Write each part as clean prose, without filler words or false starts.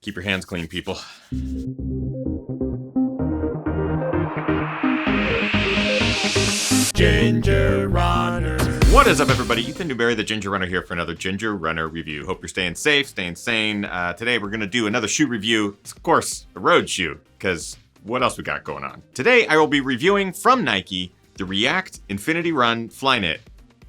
Keep your hands clean, people. Ginger Runner. What is up, everybody? Ethan Newberry, the Ginger Runner, here for another Ginger Runner review. Hope you're staying safe, staying sane. Today we're gonna do another shoe review. It's, of course, a road shoe, because what else we got going on? Today I will be reviewing from Nike the React Infinity Run Flyknit.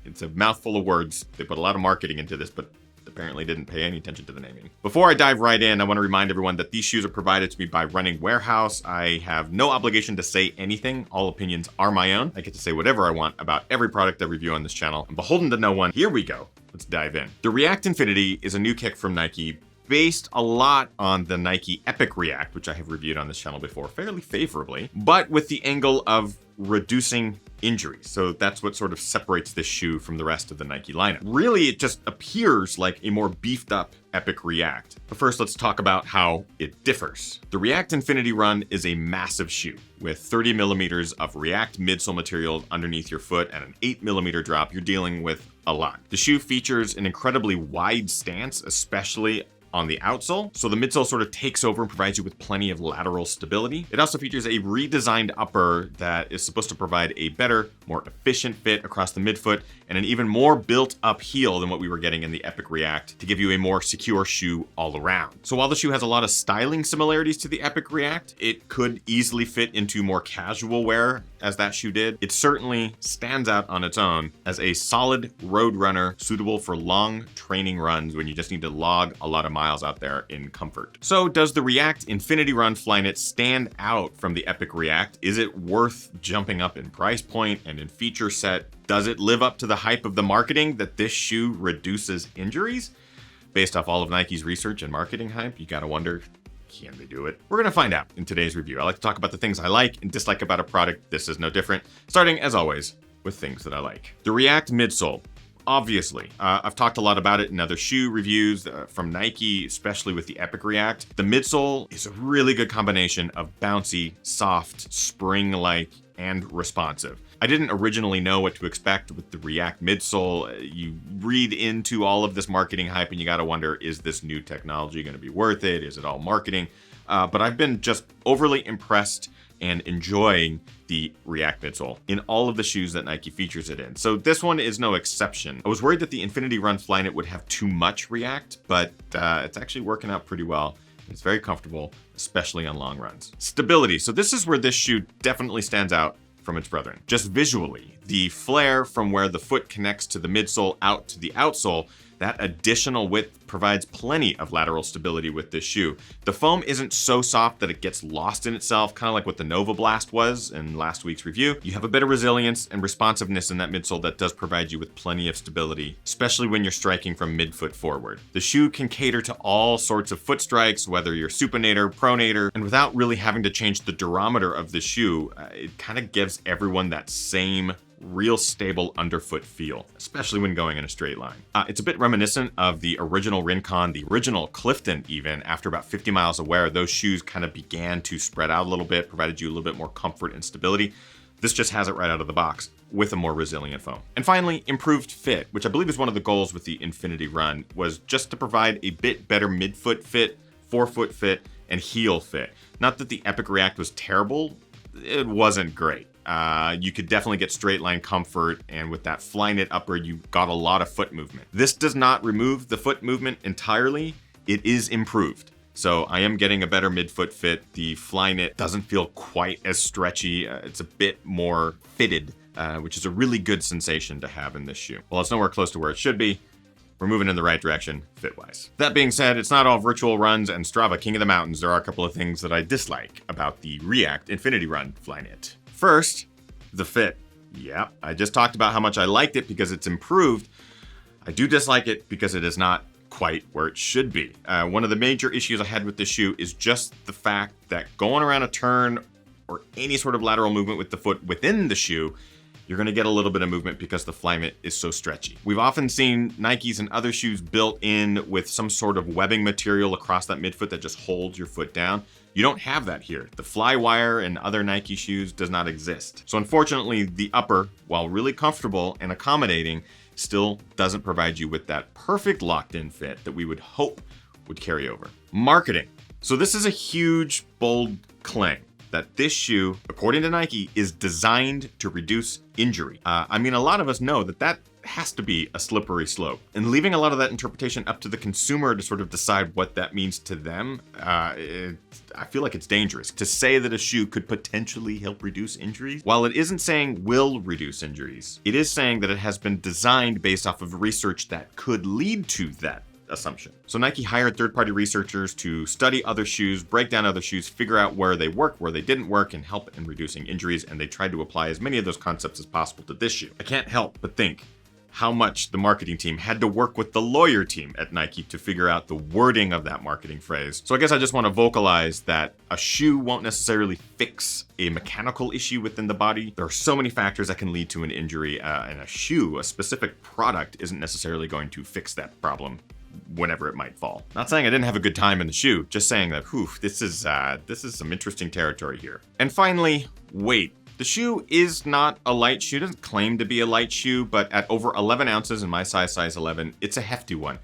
It's a mouthful of words. They put a lot of marketing into this, but apparently didn't pay any attention to the naming. Before I dive right in, I want to remind everyone that these shoes are provided to me by Running Warehouse. I have no obligation to say anything. All opinions are my own. I get to say whatever I want about every product I review on this channel. I'm beholden to no one. Here we go. Let's dive in. The React Infinity is a new kick from Nike, based a lot on the Nike Epic React, which I have reviewed on this channel before fairly favorably, but with the angle of reducing injuries. So that's what sort of separates this shoe from the rest of the Nike lineup. Really, it just appears like a more beefed up Epic React. But first, let's talk about how it differs. The React Infinity Run is a massive shoe with 30 millimeters of React midsole material underneath your foot and an 8 millimeter drop. You're dealing with a lot. The shoe features an incredibly wide stance, especially on the outsole, so the midsole sort of takes over and provides you with plenty of lateral stability. It also features a redesigned upper that is supposed to provide a better, more efficient fit across the midfoot and an even more built up heel than what we were getting in the Epic React to give you a more secure shoe all around. So while the shoe has a lot of styling similarities to the Epic React, it could easily fit into more casual wear as that shoe did. It certainly stands out on its own as a solid road runner suitable for long training runs when you just need to log a lot of miles out there in comfort. So does the React Infinity Run Flyknit stand out from the Epic React? Is it worth jumping up in price point and in feature set? Does it live up to the hype of the marketing that this shoe reduces injuries? Based off all of Nike's research and marketing hype, you gotta wonder, can they do it? We're gonna find out in today's review. I like to talk about the things I like and dislike about a product. This is no different, starting as always with things that I like. The React midsole. Obviously, I've talked a lot about it in other shoe reviews from Nike, especially with the Epic React. The midsole is a really good combination of bouncy, soft, spring-like, and responsive. I didn't originally know what to expect with the React midsole. You read into all of this marketing hype and you gotta wonder, is this new technology gonna be worth it? Is it all marketing? But I've been just overly impressed and enjoying the React midsole in all of the shoes that Nike features it in. So this one is no exception. I was worried that the Infinity Run Flyknit would have too much React, but it's actually working out pretty well. It's very comfortable, especially on long runs. Stability. So this is where this shoe definitely stands out from its brethren. Just visually, the flare from where the foot connects to the midsole out to the outsole, that additional width provides plenty of lateral stability with this shoe. The foam isn't so soft that it gets lost in itself, kind of like what the Nova Blast was in last week's review. You have a bit of resilience and responsiveness in that midsole that does provide you with plenty of stability, especially when you're striking from midfoot forward. The shoe can cater to all sorts of foot strikes, whether you're supinator, pronator, and without really having to change the durometer of the shoe, it kind of gives everyone that same real stable underfoot feel, especially when going in a straight line. It's a bit reminiscent of the original Rincon, the original Clifton even. After about 50 miles of wear, those shoes kind of began to spread out a little bit, provided you a little bit more comfort and stability. This just has it right out of the box with a more resilient foam. And finally, improved fit, which I believe is one of the goals with the Infinity Run, was just to provide a bit better midfoot fit, forefoot fit, and heel fit. Not that the Epic React was terrible, it wasn't great. You could definitely get straight line comfort, and with that Flyknit upper, you got a lot of foot movement. This does not remove the foot movement entirely, it is improved. So I am getting a better midfoot fit. The Flyknit doesn't feel quite as stretchy. It's a bit more fitted, which is a really good sensation to have in this shoe. Well, it's nowhere close to where it should be. We're moving in the right direction fit-wise. That being said, it's not all virtual runs and Strava king of the mountains. There are a couple of things that I dislike about the React Infinity Run Flyknit. First, the fit. Yeah, I just talked about how much I liked it because it's improved. I do dislike it because it is not quite where it should be. One of the major issues I had with this shoe is just the fact that going around a turn or any sort of lateral movement with the foot within the shoe, you're gonna get a little bit of movement because the Flyknit is so stretchy. We've often seen Nikes and other shoes built in with some sort of webbing material across that midfoot that just holds your foot down. You don't have that here. The Flywire and other Nike shoes does not exist. So unfortunately, the upper, while really comfortable and accommodating, still doesn't provide you with that perfect locked-in fit that we would hope would carry over. Marketing. So this is a huge, bold claim that this shoe, according to Nike, is designed to reduce injury. I mean, a lot of us know that has to be a slippery slope. And leaving a lot of that interpretation up to the consumer to sort of decide what that means to them, I feel like it's dangerous. To say that a shoe could potentially help reduce injuries, while it isn't saying will reduce injuries, it is saying that it has been designed based off of research that could lead to that assumption. So Nike hired third-party researchers to study other shoes, break down other shoes, figure out where they work, where they didn't work, and help in reducing injuries, and they tried to apply as many of those concepts as possible to this shoe. I can't help but think how much the marketing team had to work with the lawyer team at Nike to figure out the wording of that marketing phrase. So I guess I just want to vocalize that a shoe won't necessarily fix a mechanical issue within the body. There are so many factors that can lead to an injury, and a shoe, a specific product, isn't necessarily going to fix that problem whenever it might fall. Not saying I didn't have a good time in the shoe, just saying that, this is some interesting territory here. And finally, weight. The shoe is not a light shoe. It doesn't claim to be a light shoe, but at over 11 ounces in my size 11, it's a hefty one.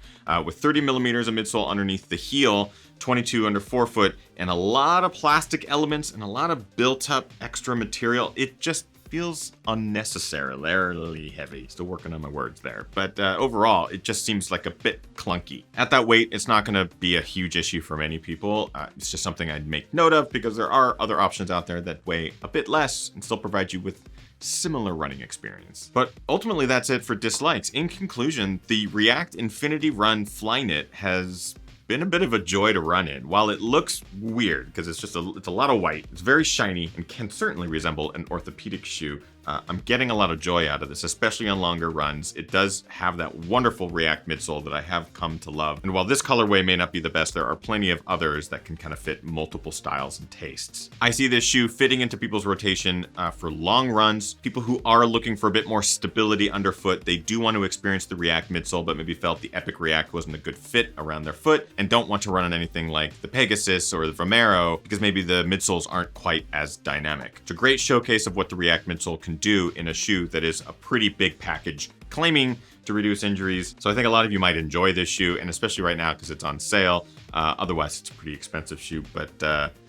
With 30 millimeters of midsole underneath the heel, 22 under forefoot, and a lot of plastic elements and a lot of built up extra material, it just feels unnecessarily heavy. Still working on my words there. But overall, it just seems like a bit clunky. At that weight, it's not gonna be a huge issue for many people. It's just something I'd make note of because there are other options out there that weigh a bit less and still provide you with similar running experience. But ultimately, that's it for dislikes. In conclusion, the React Infinity Run Flyknit has been a bit of a joy to run in. While it looks weird because it's a lot of white, it's very shiny and can certainly resemble an orthopedic shoe. I'm getting a lot of joy out of this, especially on longer runs. It does have that wonderful React midsole that I have come to love. And while this colorway may not be the best, there are plenty of others that can kind of fit multiple styles and tastes. I see this shoe fitting into people's rotation for long runs. People who are looking for a bit more stability underfoot, they do want to experience the React midsole, but maybe felt the Epic React wasn't a good fit around their foot and don't want to run on anything like the Pegasus or the Vomero because maybe the midsoles aren't quite as dynamic. It's a great showcase of what the React midsole can do in a shoe that is a pretty big package claiming to reduce injuries. So I think a lot of you might enjoy this shoe, and especially right now because it's on sale. Otherwise, it's a pretty expensive shoe, but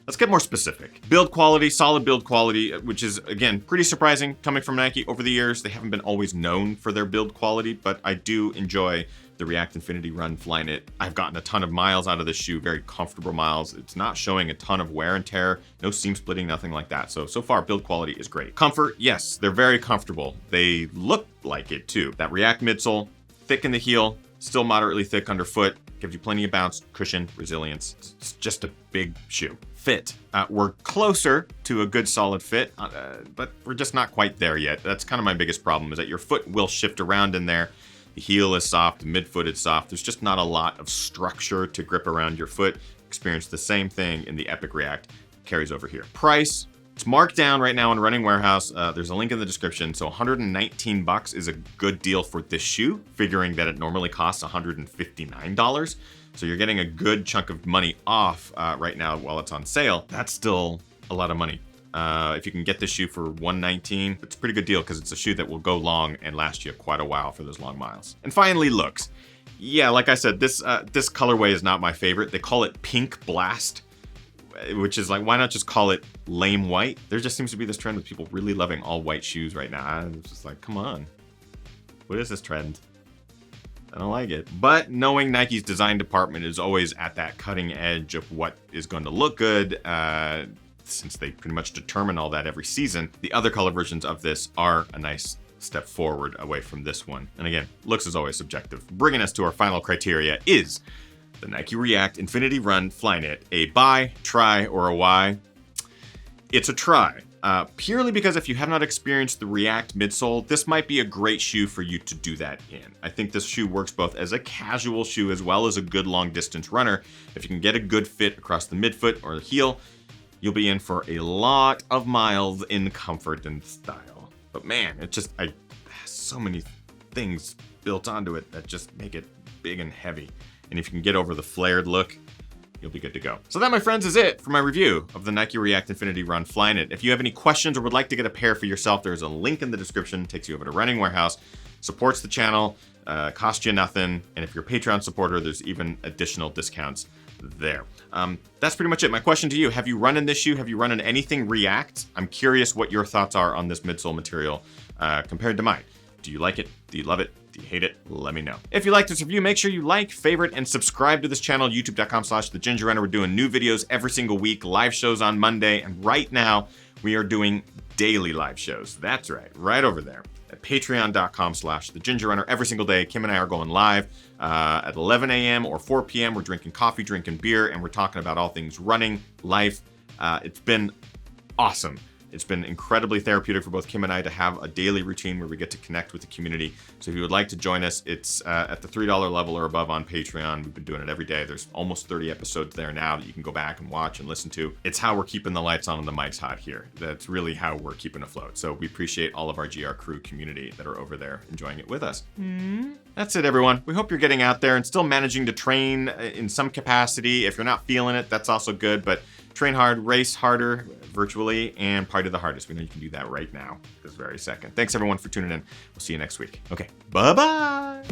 let's get more specific. Build quality, solid build quality, which is, again, pretty surprising coming from Nike over the years. They haven't been always known for their build quality, but I do enjoy the React Infinity Run Flyknit. I've gotten a ton of miles out of this shoe, very comfortable miles. It's not showing a ton of wear and tear, no seam splitting, nothing like that. So far, build quality is great. Comfort, yes, they're very comfortable. They look like it too. That React midsole, thick in the heel, still moderately thick underfoot, gives you plenty of bounce, cushion, resilience. It's just a big shoe. Fit. We're closer to a good solid fit, but we're just not quite there yet. That's kind of my biggest problem, is that your foot will shift around in there. The heel is soft, the midfoot is soft. There's just not a lot of structure to grip around your foot. Experience the same thing in the Epic React. Carries over here. Price, it's marked down right now in Running Warehouse. There's a link in the description. So $119 is a good deal for this shoe, figuring that it normally costs $159. So you're getting a good chunk of money off right now while it's on sale. That's still a lot of money. If you can get this shoe for $119, it's a pretty good deal because it's a shoe that will go long and last you quite a while for those long miles. And finally, looks. Yeah, like I said, this colorway is not my favorite. They call it Pink Blast, which is like, why not just call it lame white? There just seems to be this trend with people really loving all white shoes right now. I'm just like, come on. What is this trend? I don't like it. But knowing Nike's design department is always at that cutting edge of what is going to look good, since they pretty much determine all that every season, the other color versions of this are a nice step forward away from this one. And again, looks is always subjective. Bringing us to our final criteria is the Nike React Infinity Run Flyknit. A buy, try, or a why? It's a try. Purely because if you have not experienced the React midsole, this might be a great shoe for you to do that in. I think this shoe works both as a casual shoe as well as a good long distance runner. If you can get a good fit across the midfoot or the heel, you'll be in for a lot of miles in comfort and style. But man, it just has so many things built onto it that just make it big and heavy. And if you can get over the flared look, you'll be good to go. So that, my friends, is it for my review of the Nike React Infinity Run Flyknit. If you have any questions or would like to get a pair for yourself, there's a link in the description, takes you over to Running Warehouse, supports the channel, Cost you nothing. And if you're a Patreon supporter, there's even additional discounts there. That's pretty much it. My question to you, have you run in this shoe? Have you run in anything React? I'm curious what your thoughts are on this midsole material compared to mine. Do you like it? Do you love it? Do you hate it? Let me know. If you like this review, make sure you like, favorite, and subscribe to this channel, youtube.com/thegingerrunner. We're doing new videos every single week, live shows on Monday, and right now we are doing daily live shows. That's right over there at patreon.com/thegingerrunner. Every single day, Kim and I are going live at 11 a.m. or 4 p.m. We're drinking coffee, drinking beer, and we're talking about all things running, life. It's been awesome. It's been incredibly therapeutic for both Kim and I to have a daily routine where we get to connect with the community. So if you would like to join us, it's at the $3 level or above on Patreon. We've been doing it every day. There's almost 30 episodes there now that you can go back and watch and listen to. It's how we're keeping the lights on and the mics hot here. That's really how we're keeping afloat. So we appreciate all of our GR crew community that are over there enjoying it with us. That's it, everyone. We hope you're getting out there and still managing to train in some capacity. If you're not feeling it, that's also good. But train hard, race harder virtually, and party the hardest. We know you can do that right now, this very second. Thanks, everyone, for tuning in. We'll see you next week. Okay, bye-bye.